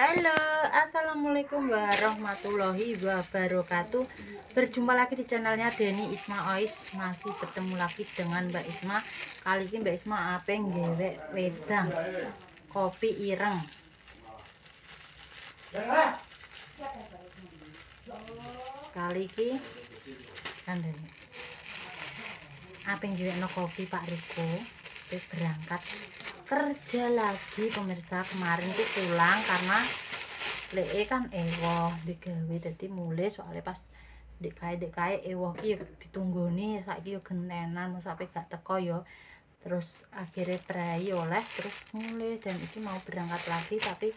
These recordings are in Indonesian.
Halo, assalamualaikum warahmatullahi wabarakatuh. Berjumpa lagi di channelnya Deni Isma Ois. Masih bertemu lagi dengan Mbak Isma. Kali ini Mbak Isma apa nggawe wedang kopi ireng. Kali ini kan Deni apa nggawe kopi Pak Riko. Berangkat kerja lagi pemirsa. Kemarin tuh pulang karena leke kan ewoh digawe dadi mulai soalnya pas dek kae ewoh ki ditunggoni saiki yo gentenan sampai gak teko yo. Terus akhirnya prai oleh terus mulai dan iki mau berangkat lagi tapi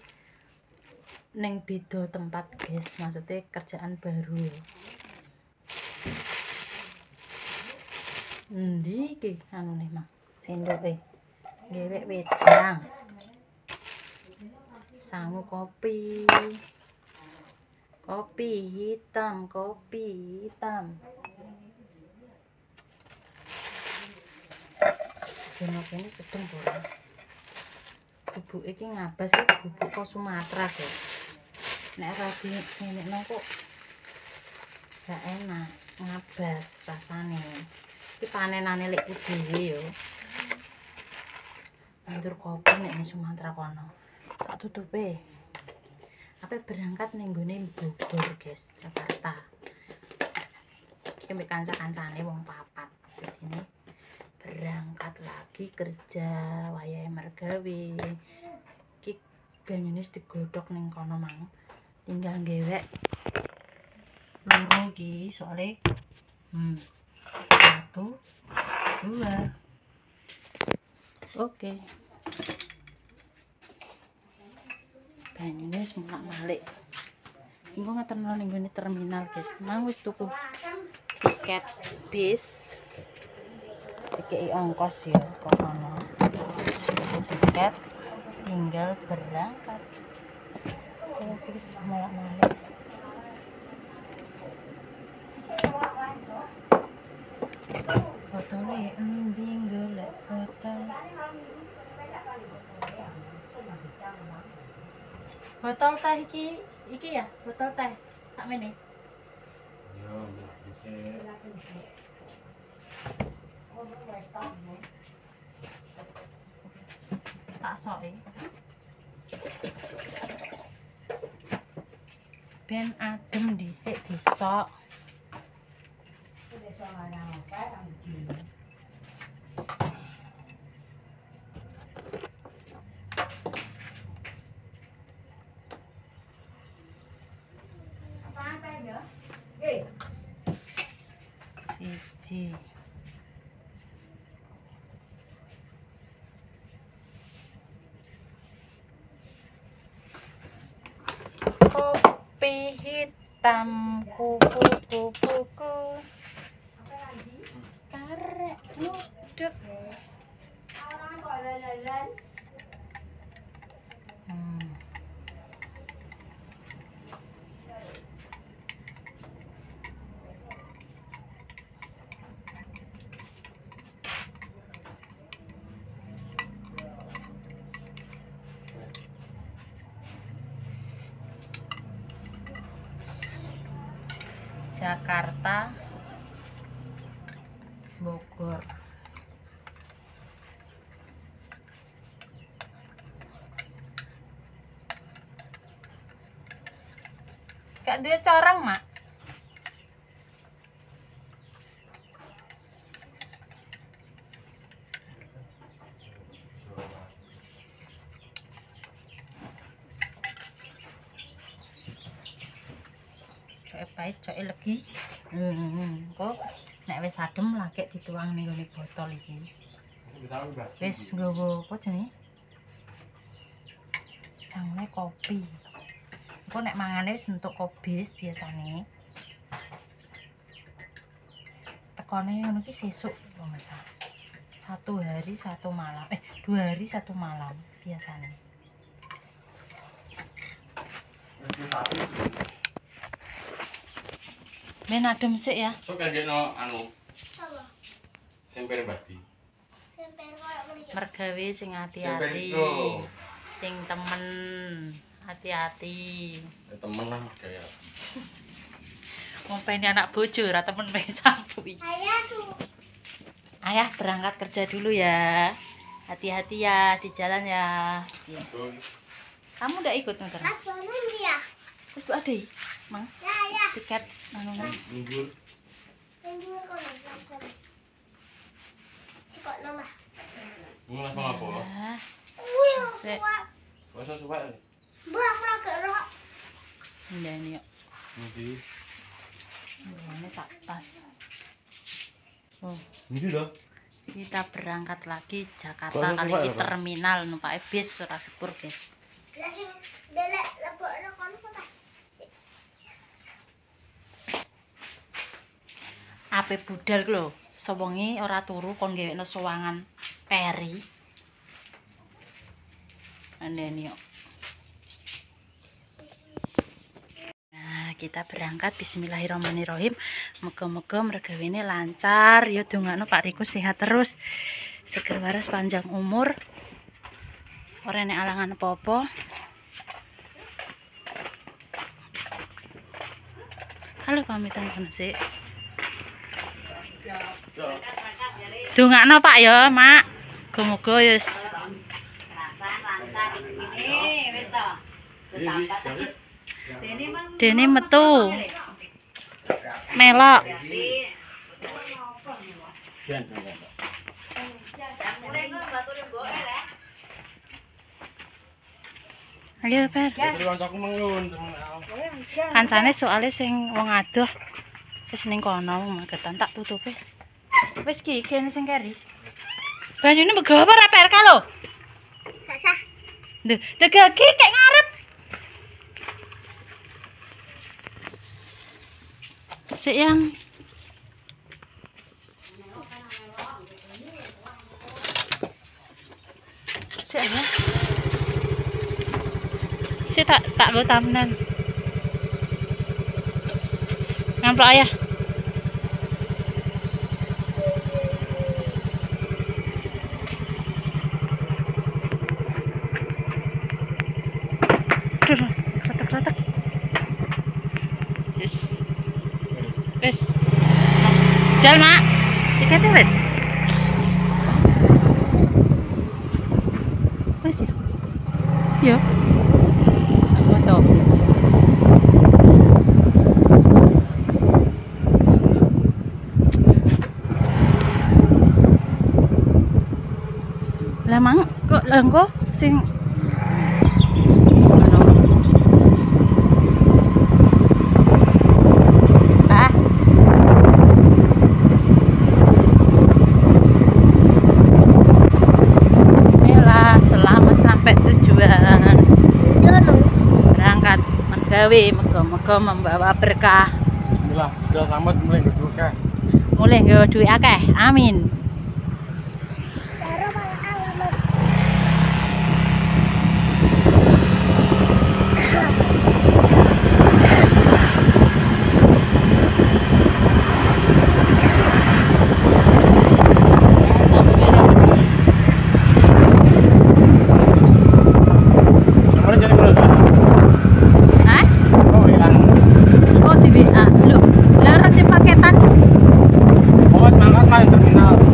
neng beda tempat guys, maksudnya kerjaan baru yo. Endi iki anune mah sendoke gawe wedang sangu kopi hitam jenenge sedeng ora bubuk iki ngabas iki bubuk kok Sumatera guys. Nek rabi ngene kok gak enak ngabas rasane. Iki panenane lek dhewe yo. Banjur kopi nek ning Sumatera kono. Tak tutupe. Apa berangkat ning gone Bogor guys, Jakarta. Iki mbek kanca-kancane wong papat. Jadi berangkat lagi kerja wayahe mergawe. Iki banyune digodhog ning kono mang. Tinggal ngewek loro iki soalnya 1 2 oke. Banyune wis mulak-malik. Engko ngeterno ning gone terminal guys. Mang wis tuku tiket bis. Dikei ongkos ya kok ono. Tuku tiket tinggal berangkat. Kalau wis mulak-malik. Botole endi golek botol. Botol teh iki ya, botol teh. Sakmene. Yo, tak soke. Ben adem dhisik disok. Siji. Kopi hitam kupu-kupuku. Karek ngudek. Jakarta Bogor. Gak duwe corong, Mak. Coke pahit, coke legi. Kok nek wis adem lagi dituang ning gone botol iki. Wis nggowo apa jenenge? Sangune kopi. Engko nek mangane wis entuk kobis biasane. Tekone ngono ki sesuk pemirsa. 1 hari 1 malam. 2 hari 1 malam biasane. Men adem sik ya. Sok kanjeno anu. Apa? Semper mbati. Mergawe sing ati-ati. Sing temen. Hati-hati. Temen lah kayak. Ngumpeni anak bojo ora temen pengen campuri. Ayah berangkat kerja dulu ya. Hati-hati ya di jalan ya. Ya. Kamu udah ikut nonton? Ya. Terus Bu Ade, Mang. Ya. Tiket anu nang. Libur. Cekok nama. Mulai apa? Ah, Sik. Masa suka ya? Mbak, aku lagi roh. ini yuk. Nanti. Ini sak tas. Oh, Ini dah. kita berangkat lagi Jakarta Masa kali suka ini ya, Pak? terminal numpak bis ora sepur, guys. Langsung delek lebokno kono sampe. Ape budal ku lho, sewengi ora turu kon gewekno sowangan peri. Andeni yuk. Nah, kita berangkat bismillahirrahmanirrahim. Moga-moga mergawene lancar ya, dongakno Pak Riko sehat terus. Seger waras panjang umur. Ora enek alangan apa-apa. Halo pamitan kono sik. Dongakno Pak ya, Mak. Moga-moga ya wis Dene metu. Melok. Ayo, Per. Kancaku mengun. Kancane soalnya sing wong adoh wis ning kono magetan tak tutupe. Wis ki kene sing keri. Banyune megawa ora PRK lho. Gak sah. Lho, tegaki kek ngarep. Sik yang Sik ya. Sik tak go tamnan. Ngamplok ayah. Aduh, retak-retak. Yes. Wes. Jal, Mak. Tiketnya wes. Wes ya. Yo. Foto. Lah mang kok lengko sing Moga-moga membawa berkah. Bismillah, udah selamat mulai berduka. Mulai nggawa duit akeh. Amin. Terminal.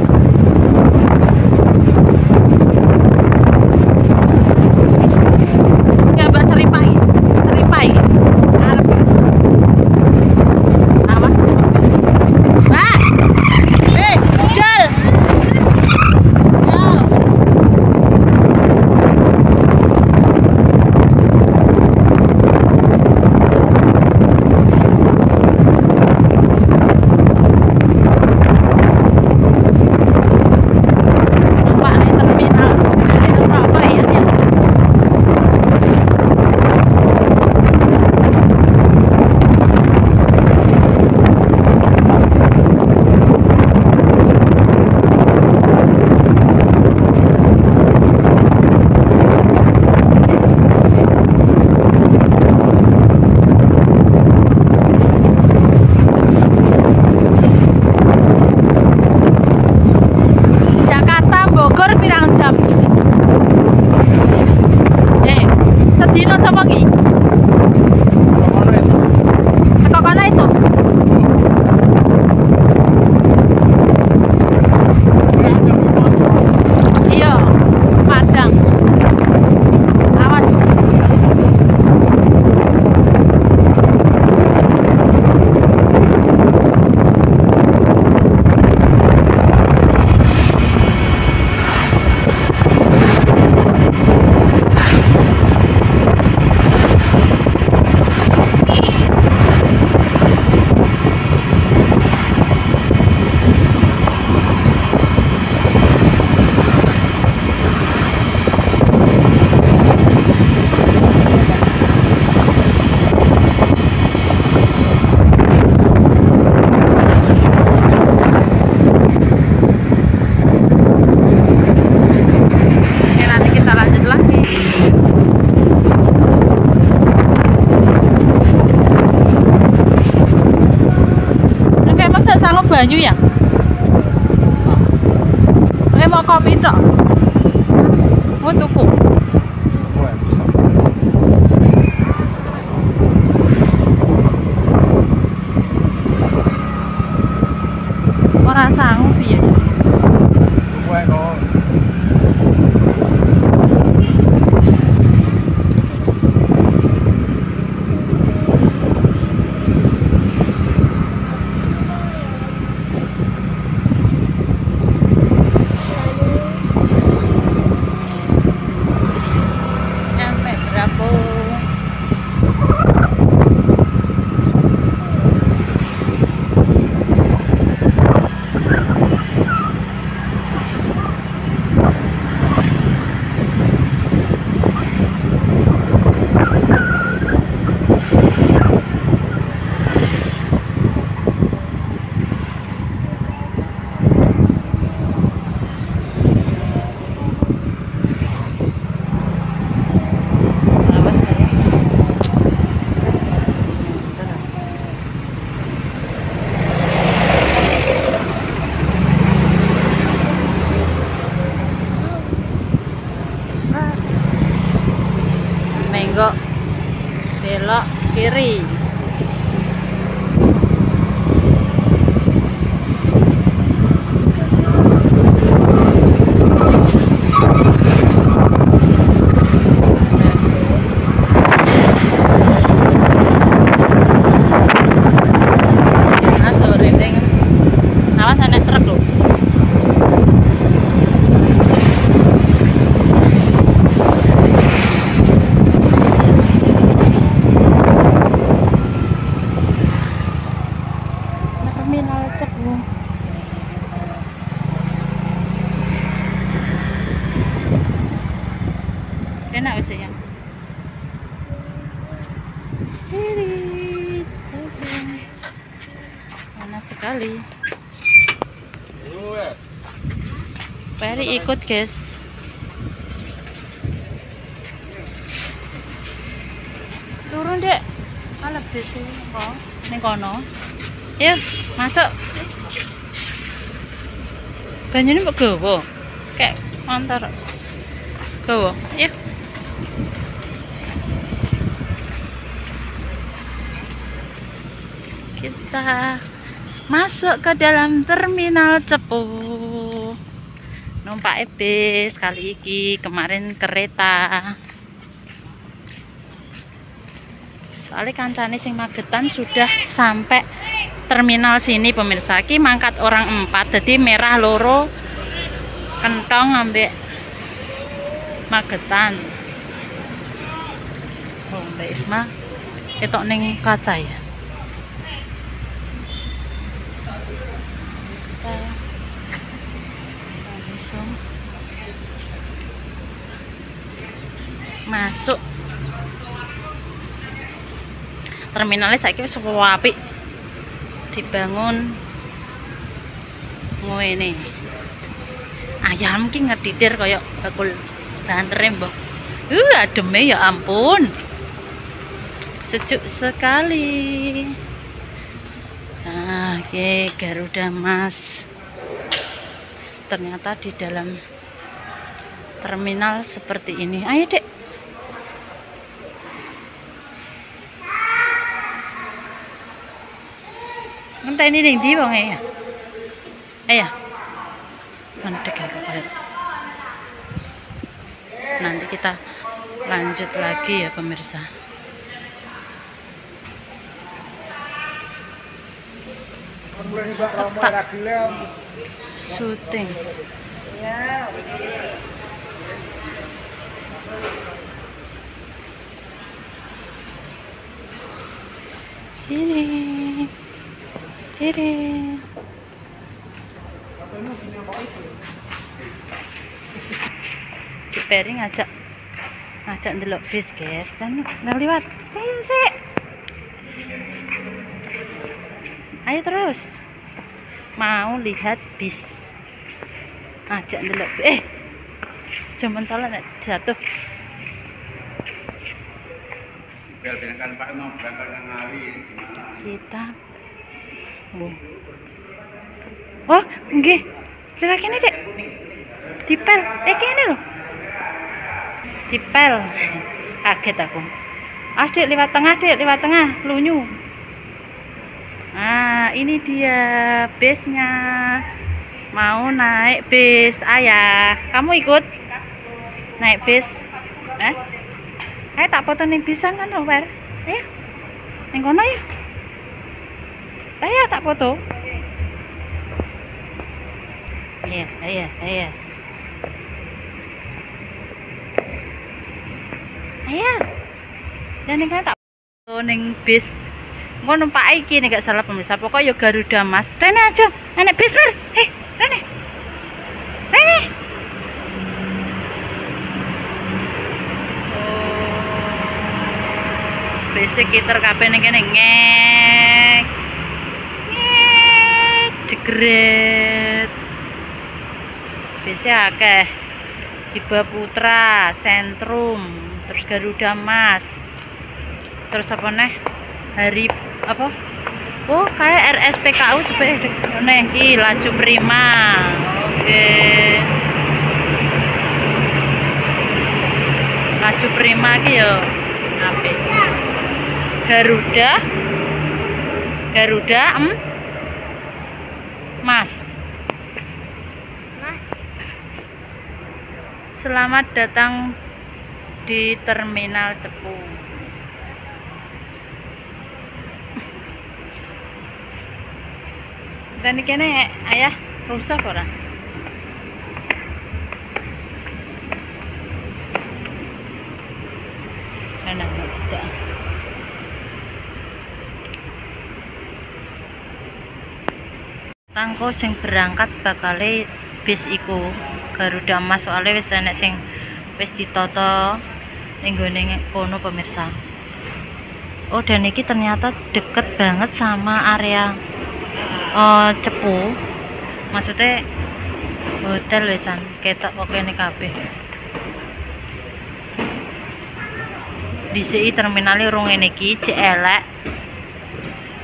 banyu ya? Mau kopi tok. Mau tuku. Ora sanggup piye. Nyampe berapa? Awas saya. Menggok belok kiri. Masuk rinting. Awas anak truk lho. Terminal Cepu. Enak wis ya. Panas sekali. Peri ikut guys. Turun dek. Ala bis kok ning kono. Yuk, masuk. Banyune mbok gawa. Kayak montor. Gawa. Yuk. Kita masuk ke dalam terminal Cepu. Numpak bis kali iki, kemarin kereta. Soalnya kancane sing Magetan sudah sampai terminal sini pemirsa. Ki mangkat orang 4, jadi merah loro kentong ambek Magetan. Oh, Mbak Isma ketok ning kaca ya. Kita langsung masuk. Terminalnya saiki wis apik. Dibangun ngene. Ayam ki ngedidir kaya bakul bantere mbok. Ademe ya ampun. Sejuk sekali. Nah, oke, Garuda Mas. Ternyata di dalam terminal seperti ini. Ayo, Dek. Entah ini ning ndi wong ya. Ayo. Mendek ya kepala. Nanti kita lanjut lagi ya pemirsa. Tetap syuting. Sini. Kiri. Peri ngajak ndelok bis guys, dan lewat. Ayo sih. Ayo terus. Mau lihat bis. Ajak ndelok. Jaman salah nek jatuh. Kan Pak mau berangkat yang hari gimana? Kita Oh, nggih. Lewat kene, Dek. Dipel. Kene lho. Dipel. Kaget aku. Dek, lewat tengah, Dek, lewat tengah. Lunyu. Nah, ini dia base-nya. Mau naik bis. Ayah, kamu ikut? Naik bis. Ayo tak foto ning bisan kan, Wer. Ayo. Ning kono ya. Ayo tak foto. Iya. Ayo. Dan ning tak foto ning bis. Engko numpak iki nek gak salah pemirsa. Pokok ya Garuda Mas. Rene aja. Nek bis, Mer. Rene. Basic kiter kabeh ning kene ngek. Jegret. Biasa akeh. Hiba Putra, Sentrum, terus Garuda Mas. Terus apa neh? Hari apa? Oh, kayak RSPKU coba neh iki Laju Prima. Oke. Laju Prima iki yo apik. Garuda Mas. Selamat datang di Terminal Cepu. Dan kene ayah rusak ora? Enak aja. Tangko sing berangkat bakale bis iku Garuda Mas, soalnya wis enek sing wis ditata ning gone kono pemirsa. Oh, dan iki ternyata deket banget sama area Cepu. Maksudnya hotel wisan ketok pokoknya kabeh. Dhisiki terminale urung ngene iki jek elek.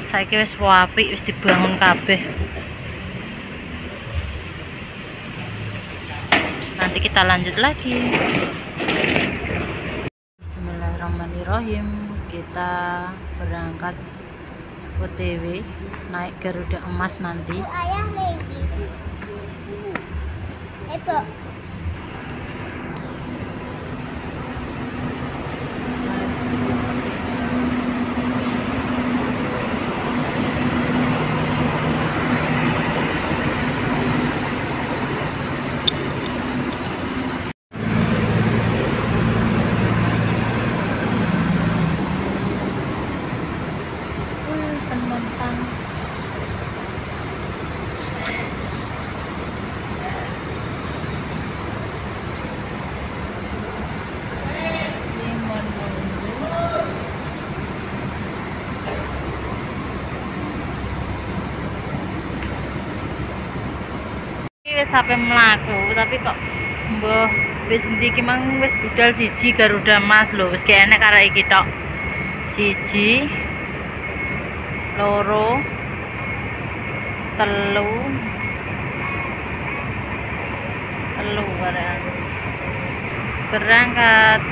Saiki wis apik, wis dibangun kabeh. Nanti kita lanjut lagi. Bismillahirrahmanirrahim. Kita berangkat OTW naik Garuda Emas nanti. Ayah maybe. Ebo. Wis sampe mlaku tapi kok mbah wis endi iki mang wis budal siji Garuda Mas lho, wis gak enek karek iki tok. Siji, loro, telu karek berangkat.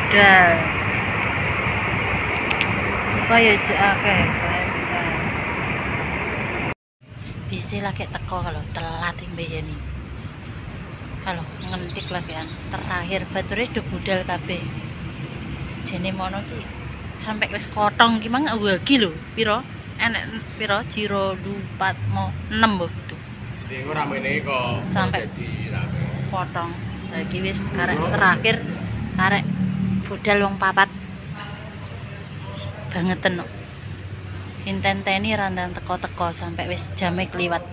Udah kaya akeh bisa lagi teko kalau telat mbiyane kalau ngentik lagian terakhir bature do budal kabeh jene mono ki sampai wis kotong ki mang wagi lho piro enek piro jiro 4 mau 6 begitu Ding ora mene kok sampai potong lagi wis karek terakhir karek budal wong papat bangeten kok. Intenteni randang teko-teko sampai wis jame kliwat.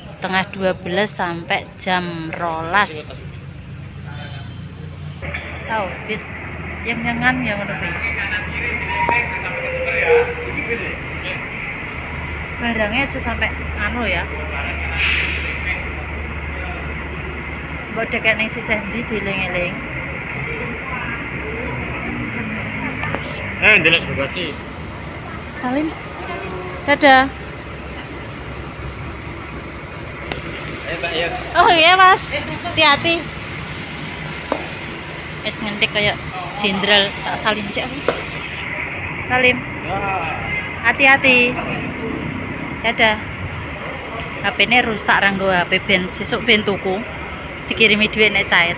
Setengah 12 sampai jam 12. Tahu bis yang nyangan yang ngono kuwi. Barangnya aja sampai anu ya. Mbok dekek ning sisih ndi dieling-eling. Ndelok bagasi. Salim. Dadah. Mbak ya. Oh iya Mas, hati-hati. Es ngentik kayak jenderal tak salim sih aku. Salim. Hati-hati. Dadah. HP-ne rusak ranggo HP ben sesuk ben tuku. Dikirimi duit nek cair.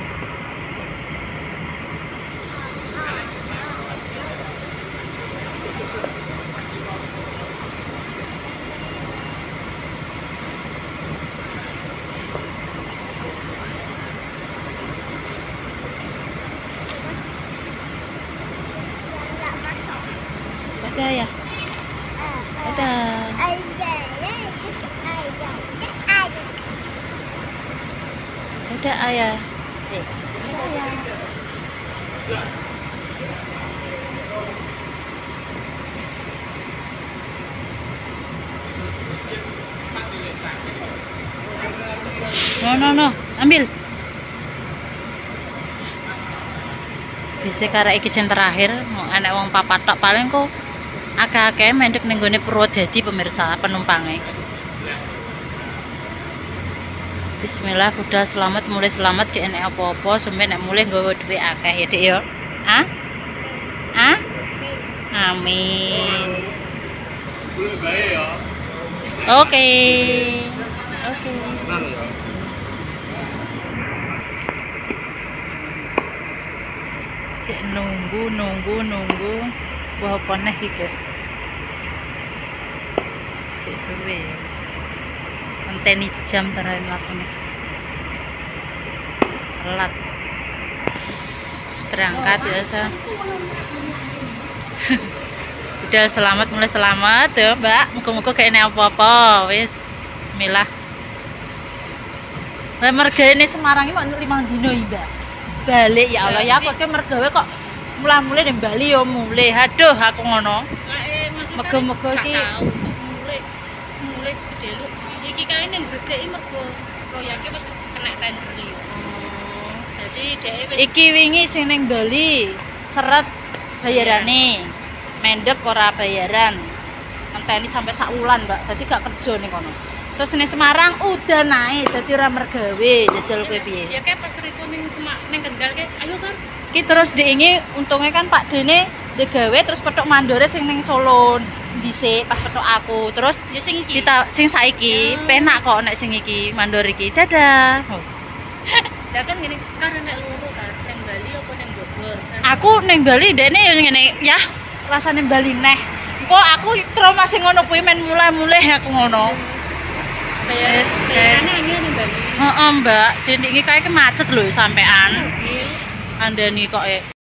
Dadah ya. Dadah. Dadah ayah. Dadah ayah. No, ambil. Bisa karek iki sing terakhir, mau anak wong papat tok paling kok akeh-akeh mendek ning gone Purwodadi pemirsa penumpange. Bismillah, budal selamat, mulai selamat ke enek apa-apa, sampe nek mulai nggawa duit akeh ya, Dik ya. Ah? Ah? Amin. Oke. Cek nunggu. Wah, apa neh iki, Guys? Cek suwe ya. Anteni jam terakhir lakune. Telat. Berangkat ya, Sa. Udah selamat, mulai selamat ya, Mbak. Muga-muga gak enek apa-apa. Wis, bismillah. Lah mergane Semarang iki mau 5 dino iki, Mbak. Wis balik ya Allah ya, kok mergawe kok mulai ning Bali yo mulai. Aduh, aku ngono. Muga-muga iki mulai sedelu. Iki kae ning Gresik mergo proyeke wis kena tender liyo. Jadi dhek wis iki wingi sing ning Bali seret bayarane. Mendek ora bayaran. Enteni sampai sak wulan, Mbak. Dadi gak kerja ning kono. Terus ning Semarang udah naik, dadi ora mergawe. Jajal kowe piye? Ya kayak pas riku ning Kendal kae, ayo kan. Ki terus diingi untungnya kan Pak Dene digawe terus petok mandore sing ning Solo dhisik pas petok aku. Terus ya sing iki. Sing saiki penak kok nek sing iki mandor iki. Dadah. Ya kan ngene karena nek loro kan ning Bali apa ning Bogor. Aku ning Bali dene ya ngene ya. Rasane Bali neh. Engko aku trauma sing ngono kuwi men mulai-mulai aku ngono. Yes, bayarane angel ning Bali. Heeh, Mbak. Jenenge kae macet lho sampean. Andani kok